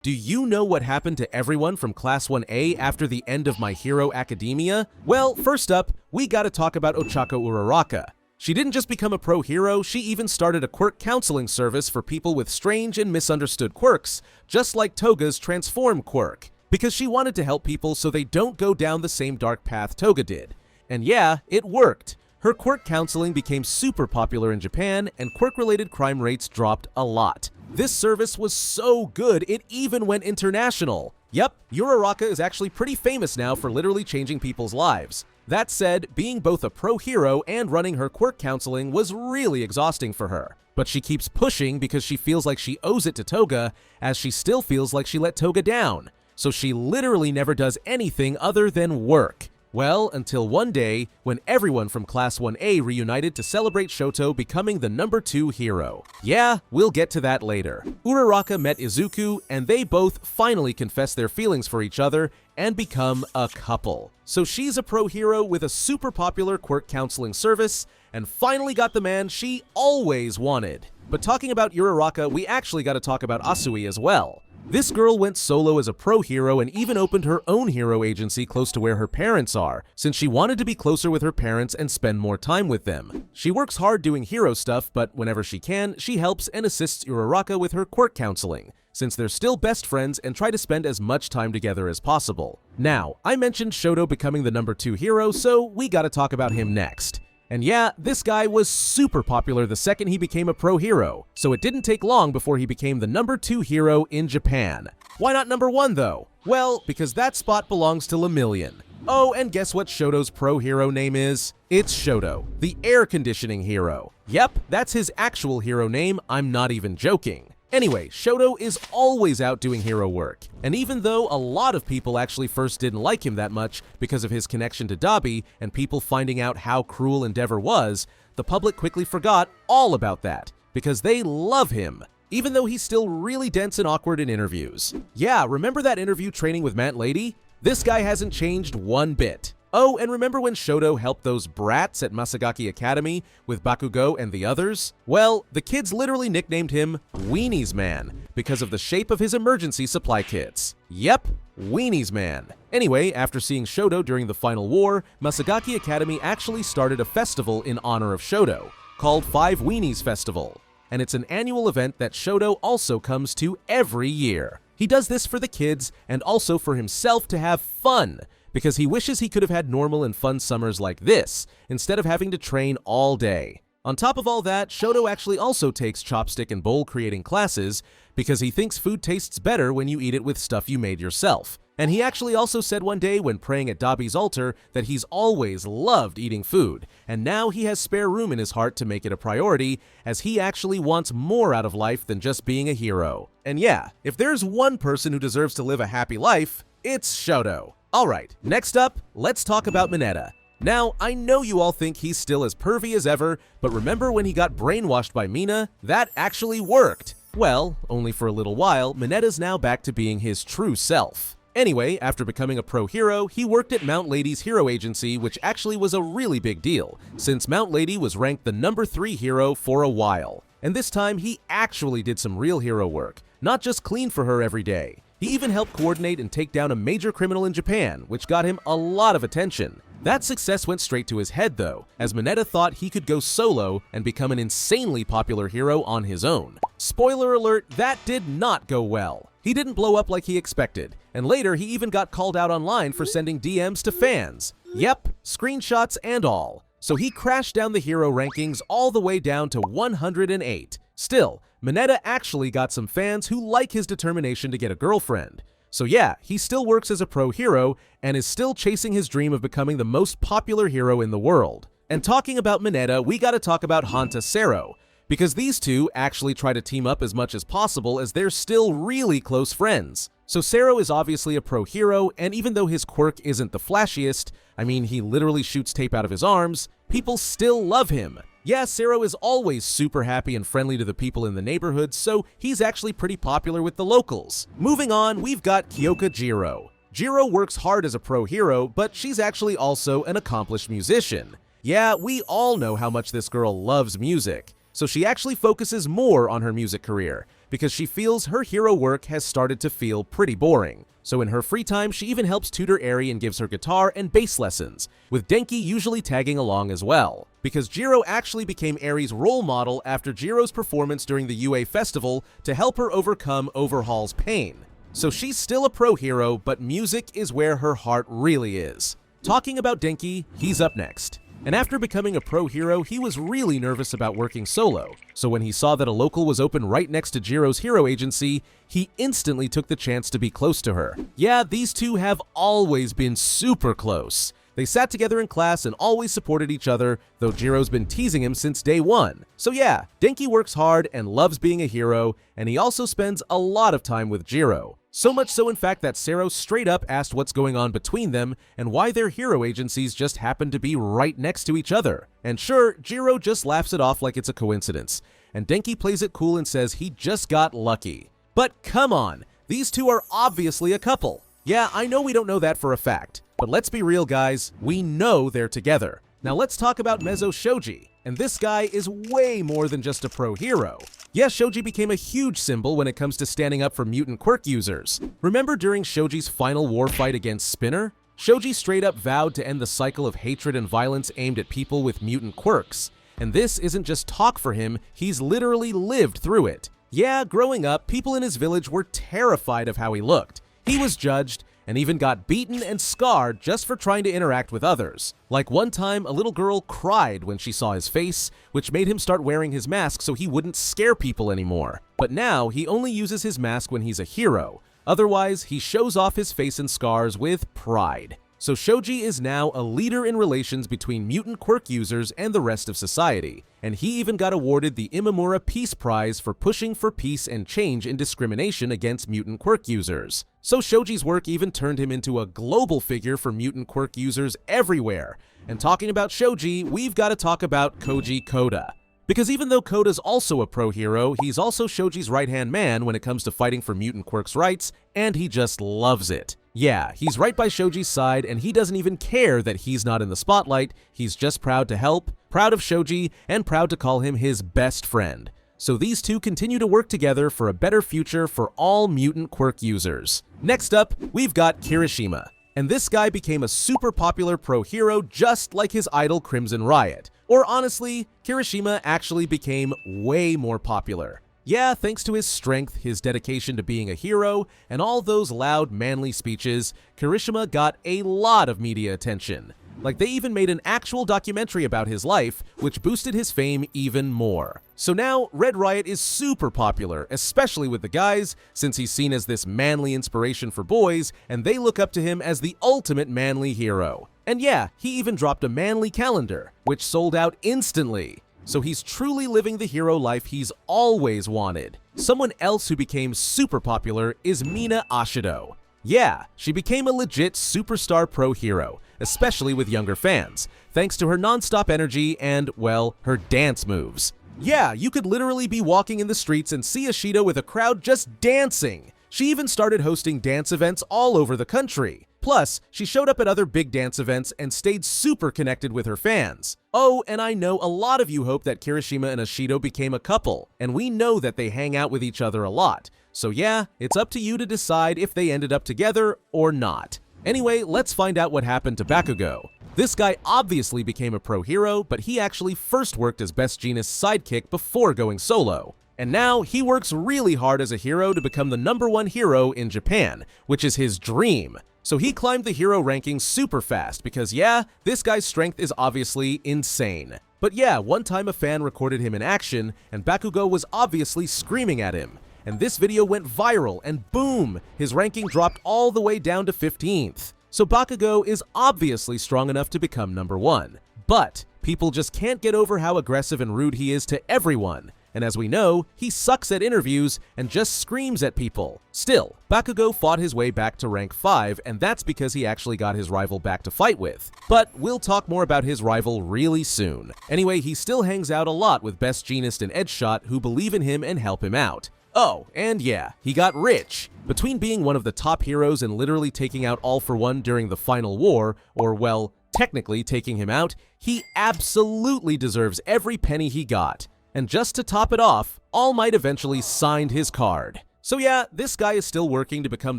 Do you know what happened to everyone from Class 1A after the end of My Hero Academia? Well, first up, we gotta talk about Ochaco Uraraka. She didn't just become a pro hero, she even started a quirk counseling service for people with strange and misunderstood quirks, just like Toga's Transform quirk, because she wanted to help people so they don't go down the same dark path Toga did. And yeah, it worked. Her quirk counseling became super popular in Japan, and quirk-related crime rates dropped a lot. This service was so good, it even went international. Yep, Uraraka is actually pretty famous now for literally changing people's lives. That said, being both a pro hero and running her quirk counseling was really exhausting for her. But she keeps pushing because she feels like she owes it to Toga, as she still feels like she let Toga down. So she literally never does anything other than work. Well, until one day, when everyone from Class 1A reunited to celebrate Shoto becoming the number 2 hero. Yeah, we'll get to that later. Uraraka met Izuku, and they both finally confess their feelings for each other and become a couple. So she's a pro hero with a super popular quirk counseling service, and finally got the man she always wanted. But talking about Uraraka, we actually gotta talk about Asui as well. This girl went solo as a pro hero and even opened her own hero agency close to where her parents are, since she wanted to be closer with her parents and spend more time with them. She works hard doing hero stuff, but whenever she can, she helps and assists Uraraka with her quirk counseling, since they're still best friends and try to spend as much time together as possible. Now, I mentioned Shoto becoming the number 2 hero, so we gotta talk about him next. And yeah, this guy was super popular the second he became a pro hero, so it didn't take long before he became the number 2 hero in Japan. Why not number 1 though? Well, because that spot belongs to Lemillion. Oh, and guess what Shoto's pro hero name is? It's Shoto, the air conditioning hero. Yep, that's his actual hero name, I'm not even joking. Anyway, Shoto is always out doing hero work, and even though a lot of people actually first didn't like him that much because of his connection to Dabi and people finding out how cruel Endeavor was, the public quickly forgot all about that, because they love him, even though he's still really dense and awkward in interviews. Yeah, remember that interview training with Matt Lady? This guy hasn't changed one bit. Oh, and remember when Shoto helped those brats at Masagaki Academy with Bakugo and the others? Well, the kids literally nicknamed him Weenies Man because of the shape of his emergency supply kits. Yep, Weenies Man. Anyway, after seeing Shoto during the final war, Masagaki Academy actually started a festival in honor of Shoto, called 5 Weenies Festival. And it's an annual event that Shoto also comes to every year. He does this for the kids and also for himself to have fun, because he wishes he could have had normal and fun summers like this, instead of having to train all day. On top of all that, Shoto actually also takes chopstick and bowl creating classes, because he thinks food tastes better when you eat it with stuff you made yourself. And he actually also said one day when praying at Dabi's altar that he's always loved eating food, and now he has spare room in his heart to make it a priority, as he actually wants more out of life than just being a hero. And yeah, if there's one person who deserves to live a happy life, it's Shoto. Alright, next up, let's talk about Mineta. Now, I know you all think he's still as pervy as ever, but remember when he got brainwashed by Mina? That actually worked! Well, only for a little while, Mineta's now back to being his true self. Anyway, after becoming a pro hero, he worked at Mount Lady's hero agency, which actually was a really big deal, since Mount Lady was ranked the number 3 hero for a while. And this time, he actually did some real hero work, not just clean for her every day. He even helped coordinate and take down a major criminal in Japan, which got him a lot of attention. That success went straight to his head though, as Mineta thought he could go solo and become an insanely popular hero on his own. Spoiler alert, that did not go well. He didn't blow up like he expected, and later he even got called out online for sending DMs to fans. Yep, screenshots and all. So he crashed down the hero rankings all the way down to 108. Still, Mineta actually got some fans who like his determination to get a girlfriend. So yeah, he still works as a pro hero and is still chasing his dream of becoming the most popular hero in the world. And talking about Mineta, we gotta talk about Hanta Sero, because these two actually try to team up as much as possible as they're still really close friends. So Sero is obviously a pro hero, and even though his quirk isn't the flashiest, I mean he literally shoots tape out of his arms, people still love him. Yeah, Sero is always super happy and friendly to the people in the neighborhood, so he's actually pretty popular with the locals. Moving on, we've got Kyoka Jiro. Jiro works hard as a pro hero, but she's actually also an accomplished musician. Yeah, we all know how much this girl loves music, so she actually focuses more on her music career, because she feels her hero work has started to feel pretty boring. So in her free time, she even helps tutor Eri and gives her guitar and bass lessons, with Denki usually tagging along as well. Because Jiro actually became Eri's role model after Jiro's performance during the UA festival to help her overcome Overhaul's pain. So she's still a pro hero, but music is where her heart really is. Talking about Denki, he's up next. And after becoming a pro hero, he was really nervous about working solo. So when he saw that a local was open right next to Jiro's hero agency, he instantly took the chance to be close to her. Yeah, these two have always been super close. They sat together in class and always supported each other, though Jiro's been teasing him since day one. So yeah, Denki works hard and loves being a hero, and he also spends a lot of time with Jiro. So much so in fact that Sero straight up asked what's going on between them and why their hero agencies just happen to be right next to each other. And sure, Jiro just laughs it off like it's a coincidence, and Denki plays it cool and says he just got lucky. But come on, these two are obviously a couple. Yeah, I know we don't know that for a fact, but let's be real guys, we know they're together. Now let's talk about Mezo Shoji, and this guy is way more than just a pro hero. Yes, Shoji became a huge symbol when it comes to standing up for mutant quirk users. Remember during Shoji's final war fight against Spinner? Shoji straight up vowed to end the cycle of hatred and violence aimed at people with mutant quirks. And this isn't just talk for him, he's literally lived through it. Yeah, growing up, people in his village were terrified of how he looked. He was judged, and even got beaten and scarred just for trying to interact with others. Like one time, a little girl cried when she saw his face, which made him start wearing his mask so he wouldn't scare people anymore. But now, he only uses his mask when he's a hero. Otherwise, he shows off his face and scars with pride. So Shoji is now a leader in relations between mutant quirk users and the rest of society, and he even got awarded the Imamura Peace Prize for pushing for peace and change in discrimination against mutant quirk users. So Shoji's work even turned him into a global figure for mutant quirk users everywhere. And talking about Shoji, we've got to talk about Koji Kota. Because even though Kota's also a pro hero, he's also Shoji's right-hand man when it comes to fighting for mutant quirks' rights, and he just loves it. Yeah, he's right by Shoji's side, and he doesn't even care that he's not in the spotlight. He's just proud to help, proud of Shoji, and proud to call him his best friend. So these two continue to work together for a better future for all mutant quirk users. Next up, we've got Kirishima. And this guy became a super popular pro hero just like his idol Crimson Riot. Or honestly, Kirishima actually became way more popular. Yeah, thanks to his strength, his dedication to being a hero, and all those loud, manly speeches, Kirishima got a lot of media attention. Like, they even made an actual documentary about his life, which boosted his fame even more. So now, Red Riot is super popular, especially with the guys, since he's seen as this manly inspiration for boys, and they look up to him as the ultimate manly hero. And yeah, he even dropped a manly calendar, which sold out instantly. So he's truly living the hero life he's always wanted. Someone else who became super popular is Mina Ashido. Yeah, she became a legit superstar pro hero, especially with younger fans, thanks to her non-stop energy and, well, her dance moves. Yeah, you could literally be walking in the streets and see Ashido with a crowd just dancing. She even started hosting dance events all over the country. Plus, she showed up at other big dance events and stayed super connected with her fans. Oh, and I know a lot of you hope that Kirishima and Ashido became a couple, and we know that they hang out with each other a lot. So yeah, it's up to you to decide if they ended up together or not. Anyway, let's find out what happened to Bakugo. This guy obviously became a pro hero, but he actually first worked as Best Jeanist's sidekick before going solo. And now he works really hard as a hero to become the #1 hero in Japan, which is his dream. So he climbed the hero rankings super fast because yeah, this guy's strength is obviously insane. But yeah, one time a fan recorded him in action and Bakugo was obviously screaming at him. And this video went viral and boom, his ranking dropped all the way down to 15th. So Bakugo is obviously strong enough to become #1. But people just can't get over how aggressive and rude he is to everyone. And as we know, he sucks at interviews and just screams at people. Still, Bakugo fought his way back to rank 5, and that's because he actually got his rival back to fight with. But we'll talk more about his rival really soon. Anyway, he still hangs out a lot with Best Jeanist and Edgeshot who believe in him and help him out. Oh, and yeah, he got rich. Between being one of the top heroes and literally taking out All For One during the final war, or well, technically taking him out, he absolutely deserves every penny he got. And just to top it off, All Might eventually signed his card. So yeah, this guy is still working to become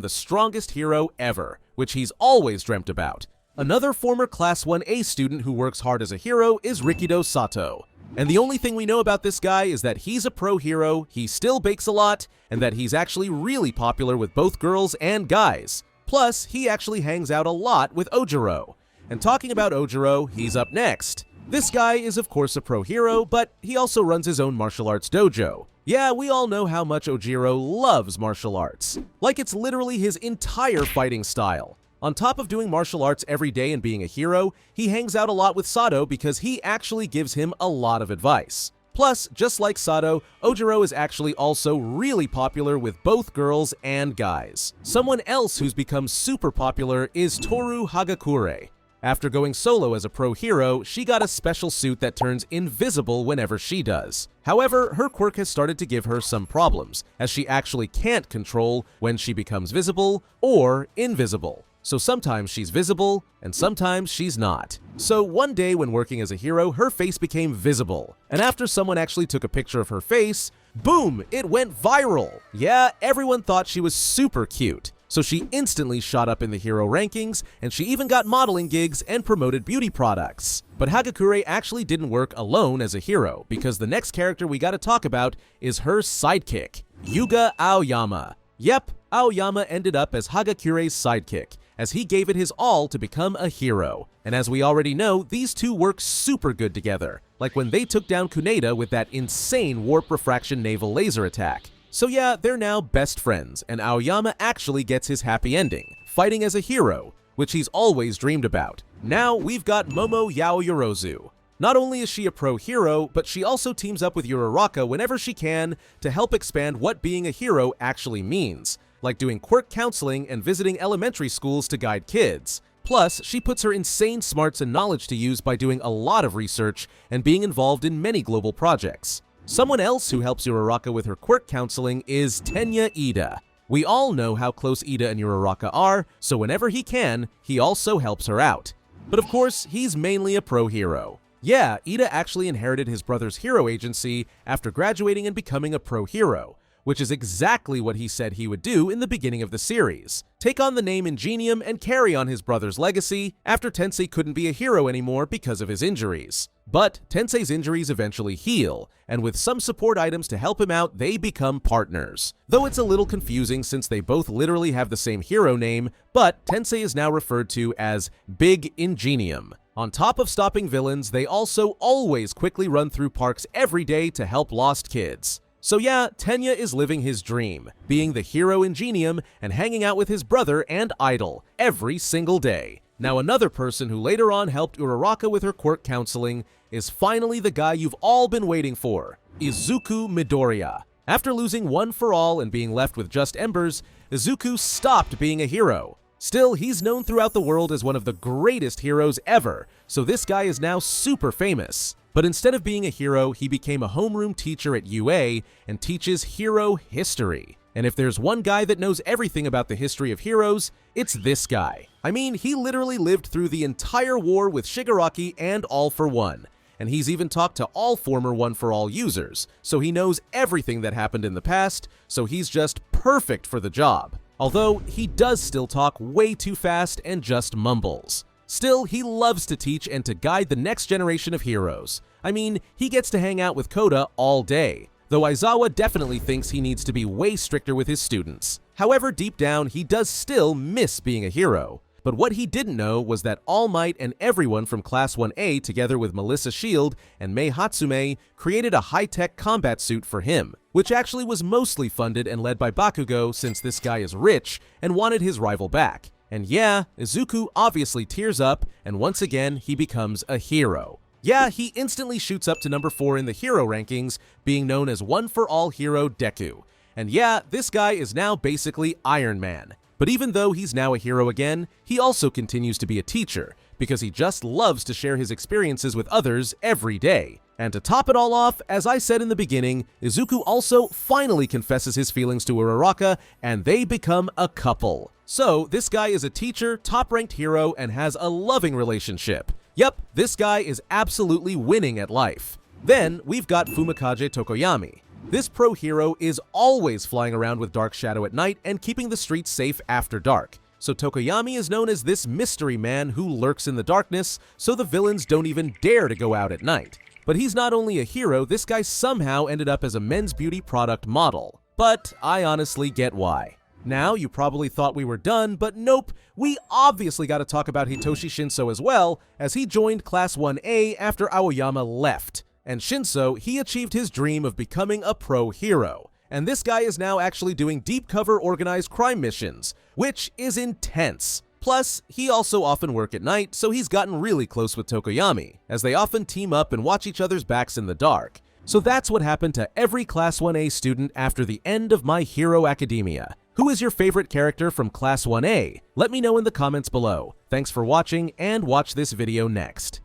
the strongest hero ever, which he's always dreamt about. Another former Class 1A student who works hard as a hero is Rikido Sato. And the only thing we know about this guy is that he's a pro hero, he still bakes a lot, and that he's actually really popular with both girls and guys. Plus, he actually hangs out a lot with Ojiro. And talking about Ojiro, he's up next. This guy is of course a pro hero, but he also runs his own martial arts dojo. Yeah, we all know how much Ojiro loves martial arts. Like it's literally his entire fighting style. On top of doing martial arts every day and being a hero, he hangs out a lot with Sato because he actually gives him a lot of advice. Plus, just like Sato, Ojiro is actually also really popular with both girls and guys. Someone else who's become super popular is Toru Hagakure. After going solo as a pro hero, she got a special suit that turns invisible whenever she does. However, her quirk has started to give her some problems, as she actually can't control when she becomes visible or invisible. So sometimes she's visible, and sometimes she's not. So one day when working as a hero, her face became visible. And after someone actually took a picture of her face, boom, it went viral. Yeah, everyone thought she was super cute. So she instantly shot up in the hero rankings, and she even got modeling gigs and promoted beauty products. But Hagakure actually didn't work alone as a hero, because the next character we gotta talk about is her sidekick, Yuga Aoyama. Yep, Aoyama ended up as Hagakure's sidekick, as he gave it his all to become a hero. And as we already know, these two work super good together, like when they took down Kuneda with that insane warp refraction naval laser attack. So yeah, they're now best friends, and Aoyama actually gets his happy ending, fighting as a hero, which he's always dreamed about. Now we've got Momo Yaoyorozu. Not only is she a pro hero, but she also teams up with Uraraka whenever she can to help expand what being a hero actually means, like doing quirk counseling and visiting elementary schools to guide kids. Plus, she puts her insane smarts and knowledge to use by doing a lot of research and being involved in many global projects. Someone else who helps Uraraka with her quirk counseling is Tenya Ida. We all know how close Ida and Uraraka are, so whenever he can, he also helps her out. But of course, he's mainly a pro hero. Yeah, Ida actually inherited his brother's hero agency after graduating and becoming a pro hero, which is exactly what he said he would do in the beginning of the series. Take on the name Ingenium and carry on his brother's legacy after Tensei couldn't be a hero anymore because of his injuries. But Tensei's injuries eventually heal, and with some support items to help him out, they become partners. Though it's a little confusing since they both literally have the same hero name, but Tensei is now referred to as Big Ingenium. On top of stopping villains, they also always quickly run through parks every day to help lost kids. So yeah, Tenya is living his dream, being the hero Ingenium and hanging out with his brother and idol every single day. Now another person who later on helped Uraraka with her quirk counseling is finally the guy you've all been waiting for, Izuku Midoriya. After losing One for All and being left with just Embers, Izuku stopped being a hero. Still, he's known throughout the world as one of the greatest heroes ever, so this guy is now super famous. But instead of being a hero, he became a homeroom teacher at UA and teaches hero history. And if there's one guy that knows everything about the history of heroes, it's this guy. I mean, he literally lived through the entire war with Shigaraki and All for One. And he's even talked to all former One for All users, so he knows everything that happened in the past, so he's just perfect for the job. Although, he does still talk way too fast and just mumbles. Still, he loves to teach and to guide the next generation of heroes. I mean, he gets to hang out with Kota all day, though Aizawa definitely thinks he needs to be way stricter with his students. However, deep down, he does still miss being a hero. But what he didn't know was that All Might and everyone from Class 1A, together with Melissa Shield and Mei Hatsume, created a high-tech combat suit for him, which actually was mostly funded and led by Bakugo since this guy is rich and wanted his rival back. And yeah, Izuku obviously tears up, and once again, he becomes a hero. Yeah, he instantly shoots up to number 4 in the hero rankings, being known as One for All hero Deku. And yeah, this guy is now basically Iron Man. But even though he's now a hero again, he also continues to be a teacher, because he just loves to share his experiences with others every day. And to top it all off, as I said in the beginning, Izuku also finally confesses his feelings to Uraraka, and they become a couple. So, this guy is a teacher, top-ranked hero, and has a loving relationship. Yep, this guy is absolutely winning at life. Then, we've got Fumikaze Tokoyami. This pro hero is always flying around with Dark Shadow at night and keeping the streets safe after dark. So Tokoyami is known as this mystery man who lurks in the darkness, so the villains don't even dare to go out at night. But he's not only a hero, this guy somehow ended up as a men's beauty product model. But I honestly get why. Now, you probably thought we were done, but nope, we obviously gotta talk about Hitoshi Shinso as well, as he joined Class 1A after Aoyama left. And Shinso, he achieved his dream of becoming a pro hero. And this guy is now actually doing deep cover organized crime missions, which is intense. Plus, he also often works at night, so he's gotten really close with Tokoyami, as they often team up and watch each other's backs in the dark. So that's what happened to every Class 1A student after the end of My Hero Academia. Who is your favorite character from Class 1A? Let me know in the comments below. Thanks for watching, and watch this video next.